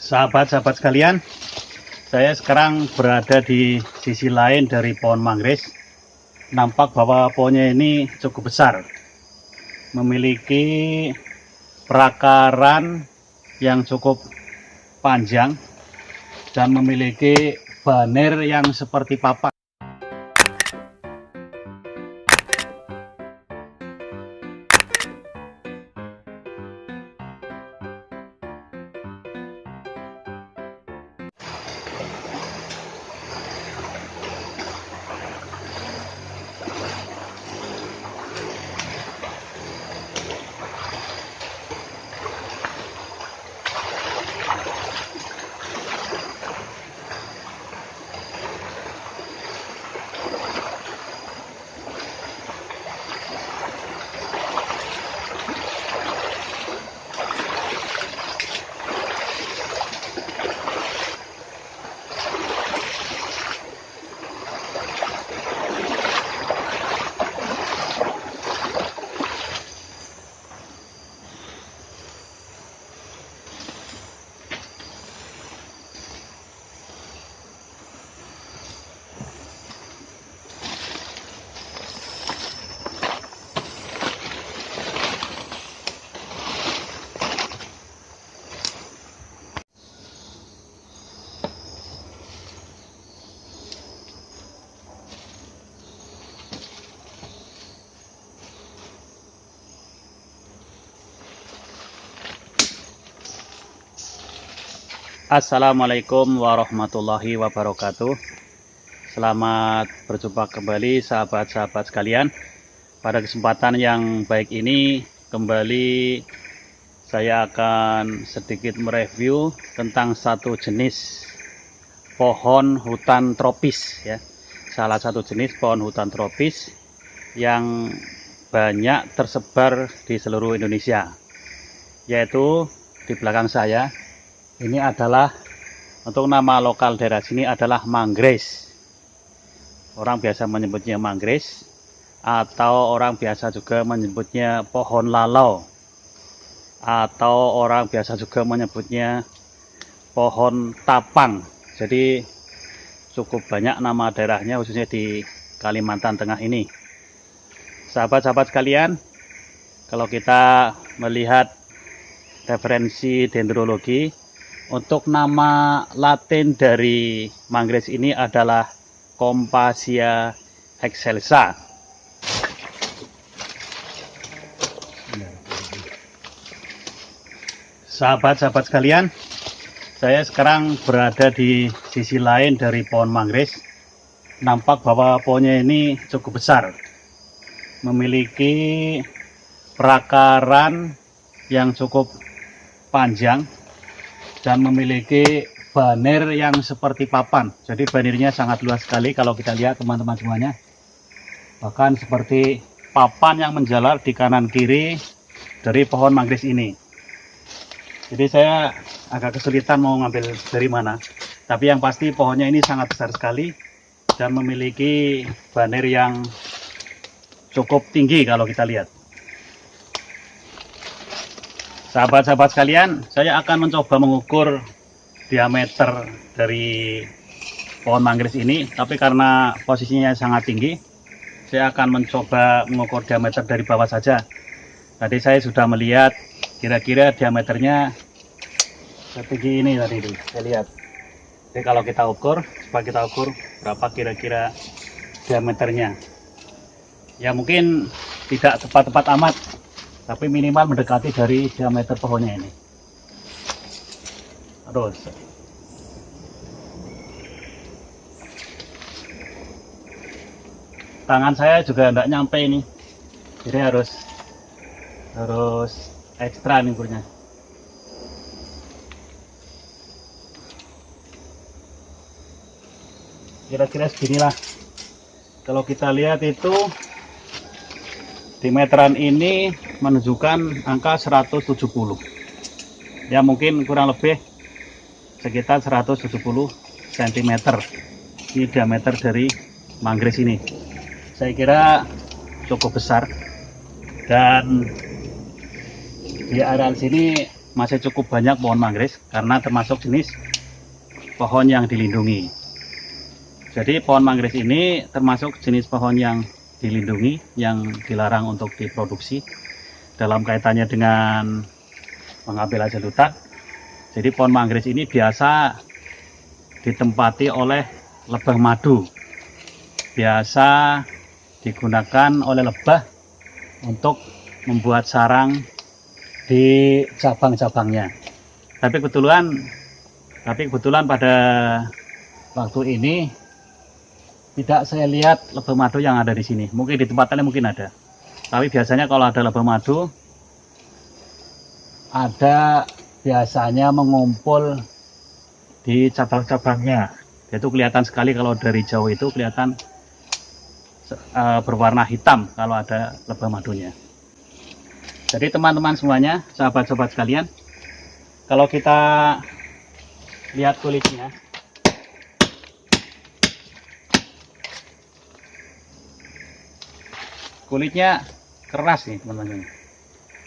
Sahabat-sahabat sekalian, saya sekarang berada di sisi lain dari pohon manggis. Nampak bahwa pohonnya ini cukup besar, memiliki perakaran yang cukup panjang dan memiliki banir yang seperti papan. Assalamualaikum warahmatullahi wabarakatuh. Selamat berjumpa kembali sahabat-sahabat sekalian. Pada kesempatan yang baik ini kembali saya akan sedikit mereview tentang satu jenis pohon hutan tropis ya. Salah satu jenis pohon hutan tropis yang banyak tersebar di seluruh Indonesia, yaitu di belakang saya. Ini adalah, untuk nama lokal daerah sini adalah manggis. Orang biasa menyebutnya manggis, atau orang biasa juga menyebutnya pohon lalau, atau orang biasa juga menyebutnya pohon tapang. Jadi cukup banyak nama daerahnya, khususnya di Kalimantan Tengah ini. Sahabat-sahabat sekalian, kalau kita melihat referensi dendrologi, untuk nama Latin dari manggis ini adalah Kompasia excelsa. Sahabat-sahabat sekalian, saya sekarang berada di sisi lain dari pohon manggis. Nampak bahwa pohonnya ini cukup besar, memiliki perakaran yang cukup panjang dan memiliki banir yang seperti papan. Jadi banirnya sangat luas sekali kalau kita lihat teman-teman semuanya. Bahkan seperti papan yang menjalar di kanan kiri dari pohon manggis ini. Jadi saya agak kesulitan mau ngambil dari mana. Tapi yang pasti pohonnya ini sangat besar sekali dan memiliki banir yang cukup tinggi kalau kita lihat. Sahabat-sahabat sekalian, saya akan mencoba mengukur diameter dari pohon manggis ini, tapi karena posisinya sangat tinggi, saya akan mencoba mengukur diameter dari bawah saja. Tadi saya sudah melihat kira-kira diameternya setinggi ini tadi itu, saya lihat. Jadi kalau kita ukur, coba kita ukur berapa kira-kira diameternya. Ya mungkin tidak tepat-tepat amat, tapi minimal mendekati dari diameter pohonnya ini. Terus tangan saya juga tidak nyampe ini, jadi harus ekstra nih ukurnya. Kira-kira seginilah. Kalau kita lihat itu di meteran ini menunjukkan angka 170. Ya mungkin kurang lebih sekitar 170 cm. Ini diameter dari manggis ini. Saya kira cukup besar. Dan di area sini masih cukup banyak pohon manggis karena termasuk jenis pohon yang dilindungi. Jadi pohon manggis ini termasuk jenis pohon yang dilindungi, yang dilarang untuk diproduksi dalam kaitannya dengan mengambil hasil hutan. Jadi pohon manggis ini biasa ditempati oleh lebah madu, biasa digunakan oleh lebah untuk membuat sarang di cabang-cabangnya. Tapi kebetulan pada waktu ini tidak saya lihat lebah madu yang ada di sini. Mungkin di tempat lain mungkin ada. Tapi biasanya kalau ada lebah madu, ada biasanya mengumpul di cabang-cabangnya. Itu kelihatan sekali kalau dari jauh itu kelihatan berwarna hitam kalau ada lebah madunya. Jadi teman-teman semuanya, sahabat-sahabat sekalian, kalau kita lihat kulitnya, kulitnya keras nih teman-teman.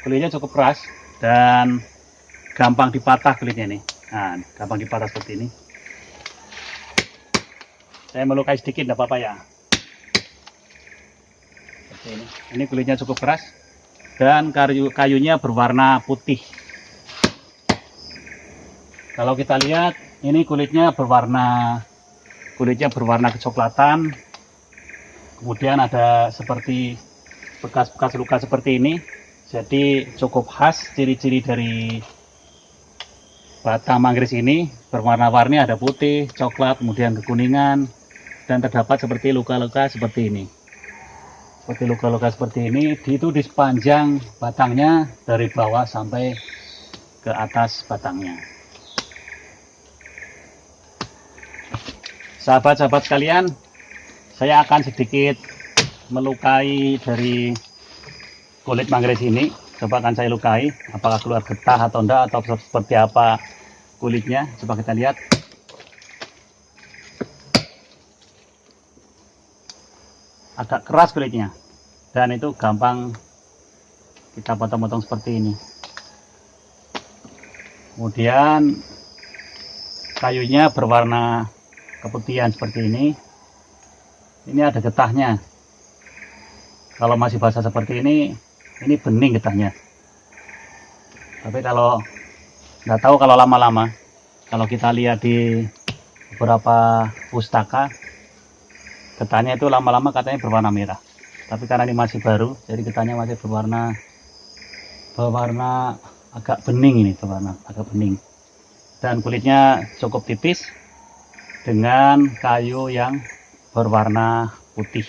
Kulitnya cukup keras dan gampang dipatah kulitnya nih. Nah, gampang dipatah seperti ini. Saya melukai sedikit, tidak apa-apa ya. Seperti ini. Ini kulitnya cukup keras dan kayunya berwarna putih. Kalau kita lihat, ini kulitnya berwarna kecoklatan. Kemudian ada seperti bekas-bekas luka seperti ini. Jadi cukup khas ciri-ciri dari batang manggis ini, berwarna-warni, ada putih, coklat, kemudian kekuningan, dan terdapat seperti luka-luka seperti ini. Seperti luka-luka seperti ini, itu di sepanjang batangnya dari bawah sampai ke atas batangnya. Sahabat-sahabat sekalian, saya akan sedikit melukai dari kulit manggis ini. Coba akan saya lukai, apakah keluar getah atau enggak, atau seperti apa kulitnya. Coba kita lihat. Agak keras kulitnya, dan itu gampang kita potong-potong seperti ini. Kemudian kayunya berwarna keputihan seperti ini. Ini ada getahnya. Kalau masih basah seperti ini bening getahnya. Tapi kalau nggak tahu, kalau lama-lama, kalau kita lihat di beberapa pustaka, getahnya itu lama-lama katanya berwarna merah. Tapi karena ini masih baru, jadi getahnya masih berwarna agak bening ini, berwarna agak bening. Dan kulitnya cukup tipis dengan kayu yang berwarna putih.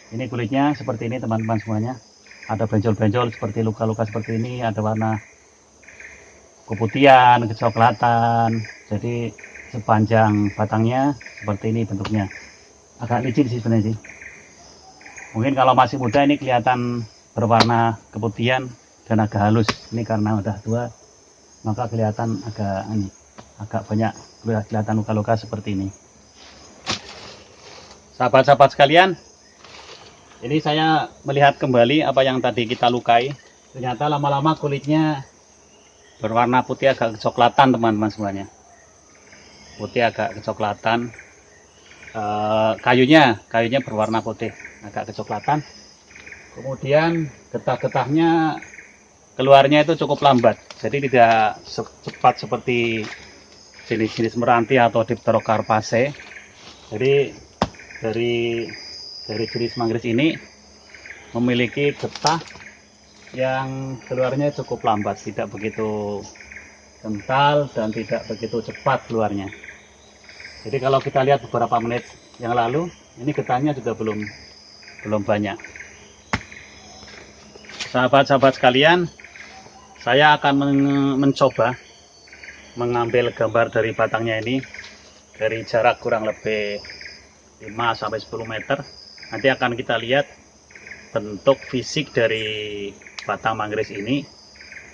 Ini kulitnya seperti ini teman-teman semuanya. Ada benjol-benjol seperti luka-luka seperti ini, ada warna keputihan, kecoklatan. Jadi sepanjang batangnya seperti ini bentuknya. Agak licin sih sebenarnya sih. Mungkin kalau masih muda ini kelihatan berwarna keputihan dan agak halus. Ini karena udah tua, maka kelihatan agak banyak kelihatan luka-luka seperti ini. Sahabat-sahabat sekalian, ini saya melihat kembali apa yang tadi kita lukai. Ternyata lama-lama kulitnya berwarna putih agak kecoklatan teman-teman semuanya. Putih agak kecoklatan. Kayunya berwarna putih agak kecoklatan. Kemudian getah-getahnya keluarnya itu cukup lambat, jadi tidak cepat seperti jenis-jenis meranti atau Dipterocarpaceae. Jadi dari jenis manggis ini memiliki getah yang keluarnya cukup lambat, tidak begitu kental dan tidak begitu cepat keluarnya. Jadi kalau kita lihat beberapa menit yang lalu, ini getahnya juga belum banyak. Sahabat-sahabat sekalian, saya akan mencoba mengambil gambar dari batangnya ini dari jarak kurang lebih 5-10 meter. Nanti akan kita lihat bentuk fisik dari batang manggis ini,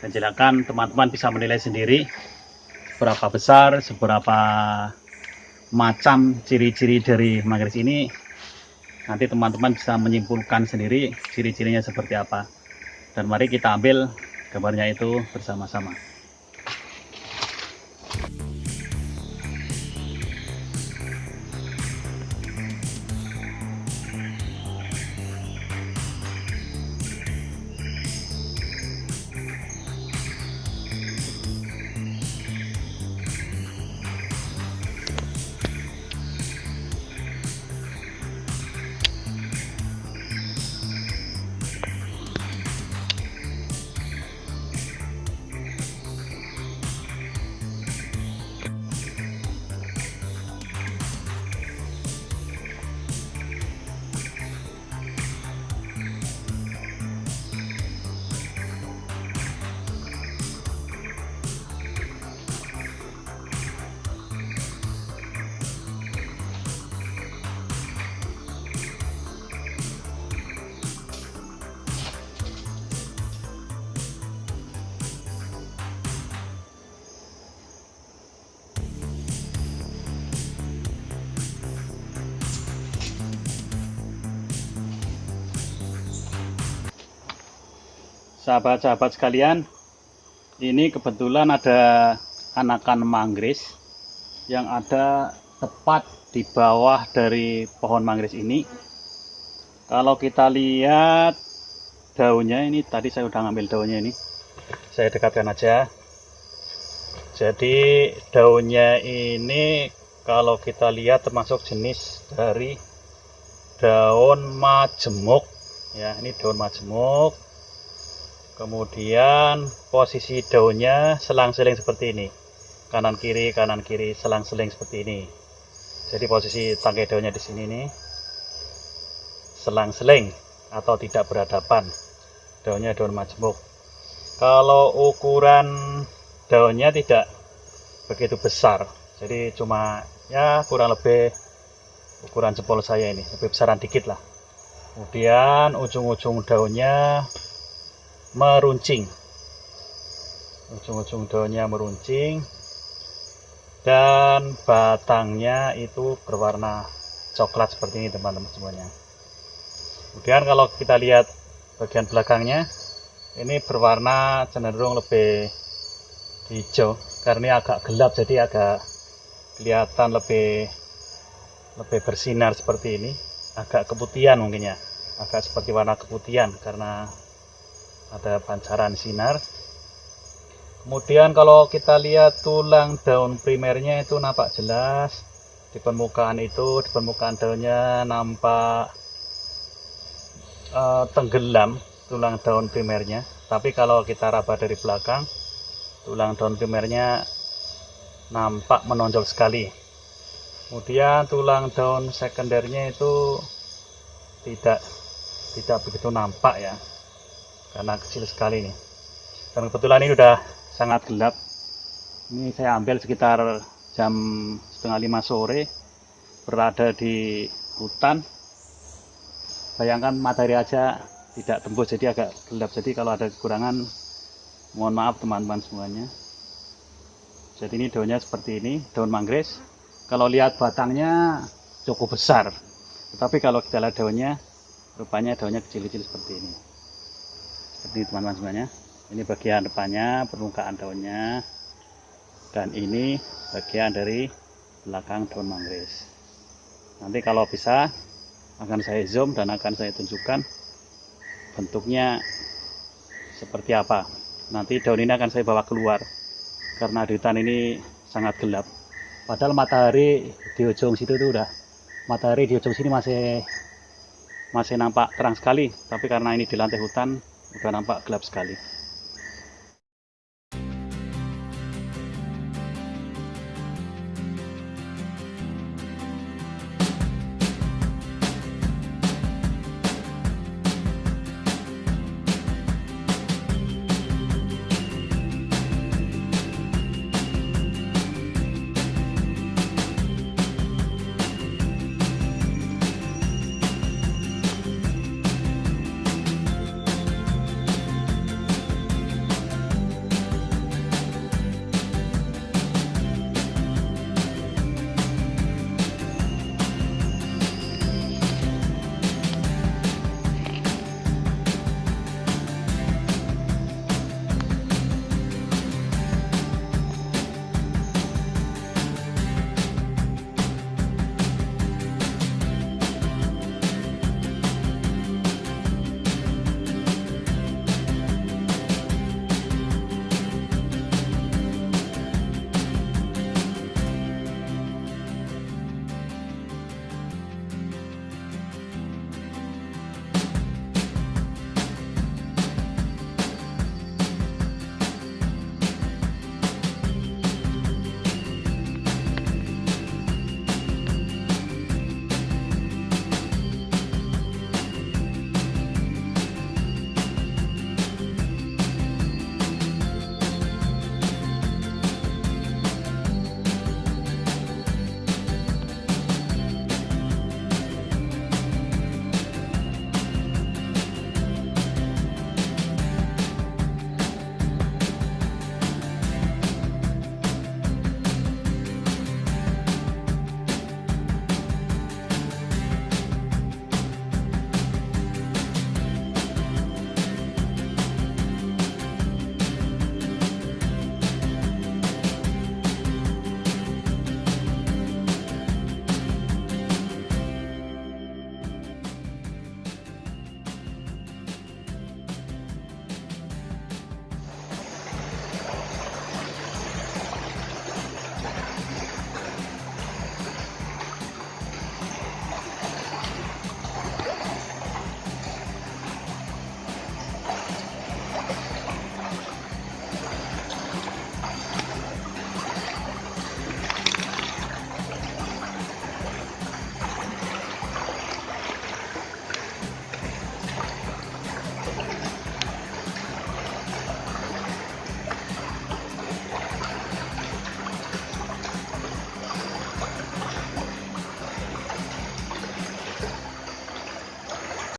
dan silakan teman-teman bisa menilai sendiri berapa besar, seberapa macam ciri-ciri dari manggis ini. Nanti teman-teman bisa menyimpulkan sendiri ciri-cirinya seperti apa. Dan mari kita ambil gambarnya itu bersama-sama. Sahabat-sahabat sekalian, ini kebetulan ada anakan manggis yang ada tepat di bawah dari pohon manggis ini. Kalau kita lihat daunnya ini, tadi saya udah ngambil daunnya ini, saya dekatkan aja. Jadi daunnya ini kalau kita lihat termasuk jenis dari daun majemuk ya, ini daun majemuk. Kemudian posisi daunnya selang-seling seperti ini, kanan kiri selang-seling seperti ini. Jadi posisi tangkai daunnya di sini nih selang-seling atau tidak berhadapan. Daunnya daun majemuk. Kalau ukuran daunnya tidak begitu besar, jadi cuma ya kurang lebih ukuran jempol saya ini, lebih besaran dikit lah. Kemudian ujung-ujung daunnya meruncing, ujung-ujung daunnya meruncing, dan batangnya itu berwarna coklat seperti ini teman-teman semuanya. Kemudian kalau kita lihat bagian belakangnya, ini berwarna cenderung lebih hijau karena ini agak gelap, jadi agak kelihatan lebih bersinar seperti ini, agak keputihan mungkin ya, agak seperti warna keputihan karena ada pancaran sinar. Kemudian kalau kita lihat tulang daun primernya itu nampak jelas di permukaan itu, di permukaan daunnya nampak tenggelam tulang daun primernya. Tapi kalau kita raba dari belakang, tulang daun primernya nampak menonjol sekali. Kemudian tulang daun sekundernya itu tidak begitu nampak ya, karena kecil sekali nih. Dan kebetulan ini udah sangat gelap. Ini saya ambil sekitar jam 4:30 sore, berada di hutan. Bayangkan matahari aja tidak tembus, jadi agak gelap. Jadi kalau ada kekurangan mohon maaf teman-teman semuanya. Jadi ini daunnya seperti ini, daun manggis. Kalau lihat batangnya cukup besar, tetapi kalau kita lihat daunnya, rupanya daunnya kecil-kecil seperti ini. Seperti teman-teman semuanya, ini bagian depannya, permukaan daunnya, dan ini bagian dari belakang daun manggis. Nanti kalau bisa akan saya zoom dan akan saya tunjukkan bentuknya seperti apa. Nanti daun ini akan saya bawa keluar karena di hutan ini sangat gelap. Padahal matahari di ujung situ tuh matahari di ujung sini masih nampak terang sekali, tapi karena ini di lantai hutan udah nampak gelap sekali.